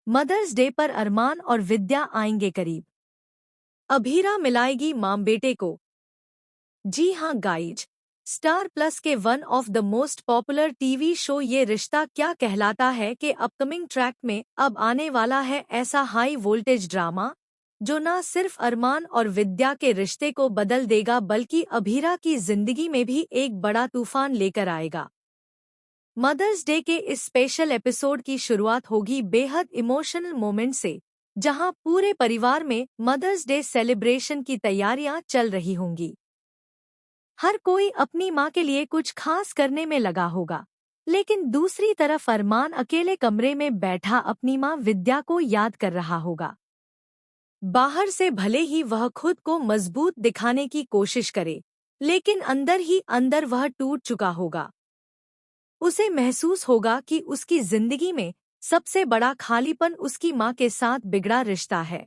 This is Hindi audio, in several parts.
मदर्स डे पर अरमान और विद्या आएंगे करीब। अभीरा मिलाएगी मां बेटे को। जी हां गाइज, स्टार प्लस के one of the most popular TV show ये रिश्ता क्या कहलाता है के अपकमिंग ट्रैक में अब आने वाला है ऐसा हाई वोल्टेज ड्रामा जो ना सिर्फ अरमान और विद्या के रिश्ते को बदल देगा बल्कि अभीरा की जिंदगी में भी एक बड़ा तूफान लेकर आएगा। मदर्स डे के इस स्पेशल एपिसोड की शुरुआत होगी बेहद इमोशनल मोमेंट से, जहां पूरे परिवार में मदर्स डे सेलिब्रेशन की तैयारियां चल रही होंगी। हर कोई अपनी मां के लिए कुछ खास करने में लगा होगा, लेकिन दूसरी तरफ अरमान अकेले कमरे में बैठा अपनी मां विद्या को याद कर रहा होगा। बाहर से भले ही वह खुद को मजबूत दिखाने की कोशिश करे, लेकिन अंदर ही अंदर वह टूट चुका होगा। उसे महसूस होगा कि उसकी जिंदगी में सबसे बड़ा खालीपन उसकी मां के साथ बिगड़ा रिश्ता है।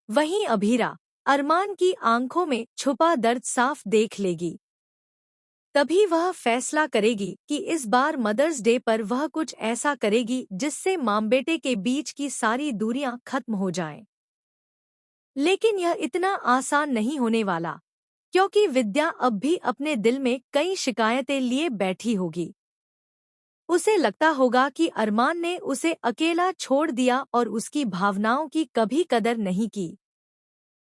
वहीं अभीरा अरमान की आंखों में छुपा दर्द साफ देख लेगी। तभी वह फैसला करेगी कि इस बार मदर्स डे पर वह कुछ ऐसा करेगी जिससे मां बेटे के बीच की सारी दूरियां खत्म हो जाएं। लेकिन यह इतना आसान नहीं होने वाला, क्योंकि विद्या अब भी अपने दिल में कई शिकायतें लिए बैठी होगी। उसे लगता होगा कि अरमान ने उसे अकेला छोड़ दिया और उसकी भावनाओं की कभी कदर नहीं की।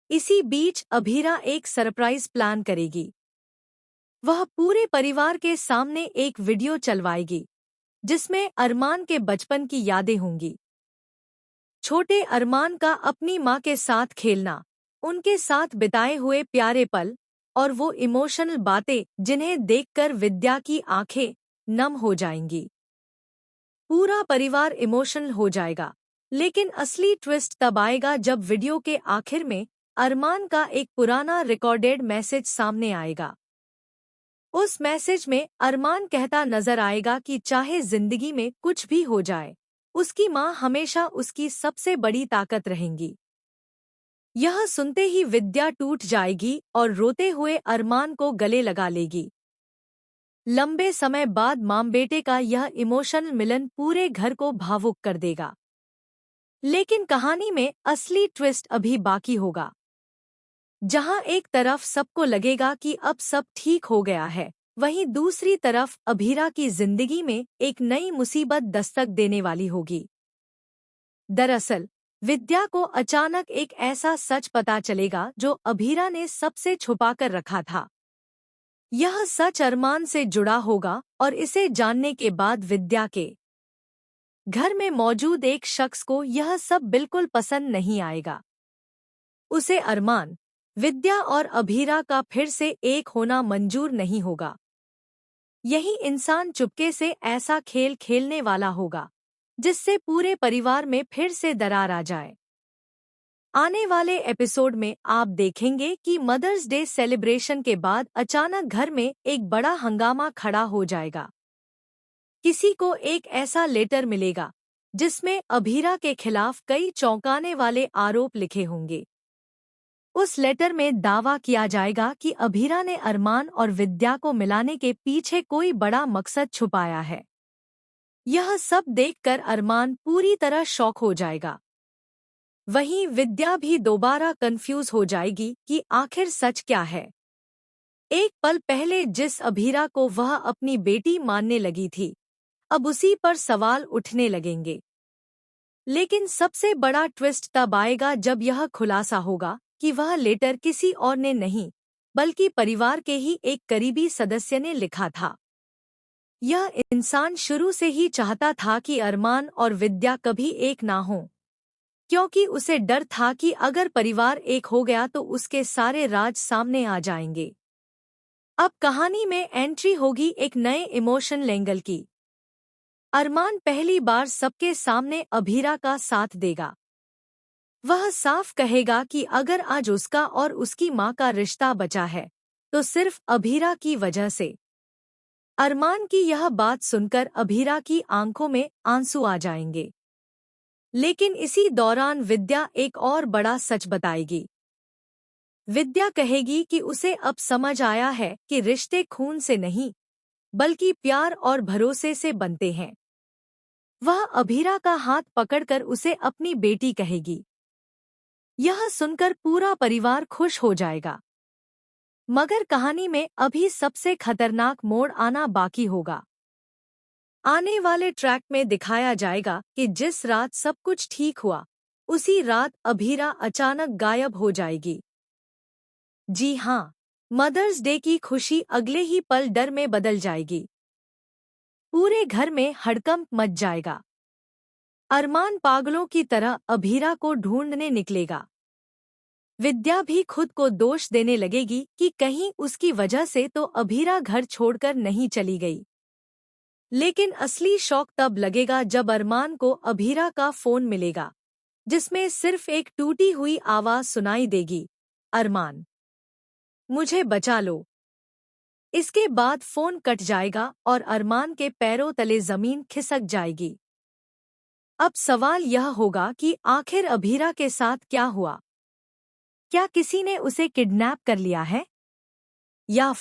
इसी बीच अभीरा एक सरप्राइज प्लान करेगी। वह पूरे परिवार के सामने एक वीडियो चलवाएगी जिसमें अरमान के बचपन की यादें होंगी। छोटे अरमान का अपनी मां के साथ खेलना, उनके साथ बिताए हुए प्यारे पल और वो इमोशनल बातें जिन्हें देखकर विद्या की आंखें नम हो जाएंगी। पूरा परिवार इमोशनल हो जाएगा, लेकिन असली ट्विस्ट तब आएगा जब वीडियो के आखिर में अरमान का एक पुराना रिकॉर्डेड मैसेज सामने आएगा। उस मैसेज में अरमान कहता नजर आएगा कि चाहे जिंदगी में कुछ भी हो जाए, उसकी मां हमेशा उसकी सबसे बड़ी ताकत रहेंगी। यह सुनते ही विद्या टूट जाएगी और रोते हुए अरमान को गले लगा लेगी। लंबे समय बाद मां बेटे का यह इमोशनल मिलन पूरे घर को भावुक कर देगा। लेकिन कहानी में असली ट्विस्ट अभी बाकी होगा। जहां एक तरफ सबको लगेगा कि अब सब ठीक हो गया है, वहीं दूसरी तरफ अभीरा की जिंदगी में एक नई मुसीबत दस्तक देने वाली होगी। दरअसल विद्या को अचानक एक ऐसा सच पता चलेगा जो अभीरा ने सबसे छुपाकर रखा था। यह सच अरमान से जुड़ा होगा और इसे जानने के बाद विद्या के घर में मौजूद एक शख्स को यह सब बिल्कुल पसंद नहीं आएगा। उसे अरमान, विद्या और अभीरा का फिर से एक होना मंजूर नहीं होगा। यही इंसान चुपके से ऐसा खेल खेलने वाला होगा जिससे पूरे परिवार में फिर से दरार आ जाए। आने वाले एपिसोड में आप देखेंगे कि मदर्स डे सेलिब्रेशन के बाद अचानक घर में एक बड़ा हंगामा खड़ा हो जाएगा। किसी को एक ऐसा लेटर मिलेगा जिसमें अभीरा के खिलाफ कई चौंकाने वाले आरोप लिखे होंगे। उस लेटर में दावा किया जाएगा कि अभीरा ने अरमान और विद्या को मिलाने के पीछे कोई बड़ा मकसद छुपाया है। यह सब देखकर अरमान पूरी तरह शॉक हो जाएगा। वहीं विद्या भी दोबारा कंफ्यूज हो जाएगी कि आखिर सच क्या है। एक पल पहले जिस अभीरा को वह अपनी बेटी मानने लगी थी, अब उसी पर सवाल उठने लगेंगे। लेकिन सबसे बड़ा ट्विस्ट तब आएगा जब यह खुलासा होगा कि वह लेटर किसी और ने नहीं, बल्कि परिवार के ही एक करीबी सदस्य ने लिखा था। यह इंसान शुरू से ही चाहता था कि अरमान और विद्या कभी एक ना हों, क्योंकि उसे डर था कि अगर परिवार एक हो गया तो उसके सारे राज सामने आ जाएंगे। अब कहानी में एंट्री होगी एक नए इमोशनल एंगल की। अरमान पहली बार सबके सामने अभीरा का साथ देगा। वह साफ कहेगा कि अगर आज उसका और उसकी मां का रिश्ता बचा है तो सिर्फ अभीरा की वजह से। अरमान की यह बात सुनकर अभीरा की आंखों में आंसू आ जाएंगे। लेकिन इसी दौरान विद्या एक और बड़ा सच बताएगी। विद्या कहेगी कि उसे अब समझ आया है कि रिश्ते खून से नहीं, बल्कि प्यार और भरोसे से बनते हैं। वह अभीरा का हाथ पकड़कर उसे अपनी बेटी कहेगी। यह सुनकर पूरा परिवार खुश हो जाएगा। मगर कहानी में अभी सबसे खतरनाक मोड़ आना बाकी होगा। आने वाले ट्रैक में दिखाया जाएगा कि जिस रात सब कुछ ठीक हुआ, उसी रात अभीरा अचानक गायब हो जाएगी। जी हाँ, मदर्स डे की खुशी अगले ही पल डर में बदल जाएगी। पूरे घर में हड़कंप मच जाएगा। अरमान पागलों की तरह अभीरा को ढूंढने निकलेगा। विद्या भी खुद को दोष देने लगेगी कि कहीं उसकी वजह से तो अभीरा घर छोड़कर नहीं चली गई। लेकिन असली शौक तब लगेगा जब अरमान को अभीरा का फोन मिलेगा, जिसमें सिर्फ एक टूटी हुई आवाज सुनाई देगी, अरमान, मुझे बचा लो। इसके बाद फोन कट जाएगा और अरमान के पैरों तले जमीन खिसक जाएगी। अब सवाल यह होगा कि आखिर अभीरा के साथ क्या हुआ? क्या किसी ने उसे किडनैप कर लिया है? या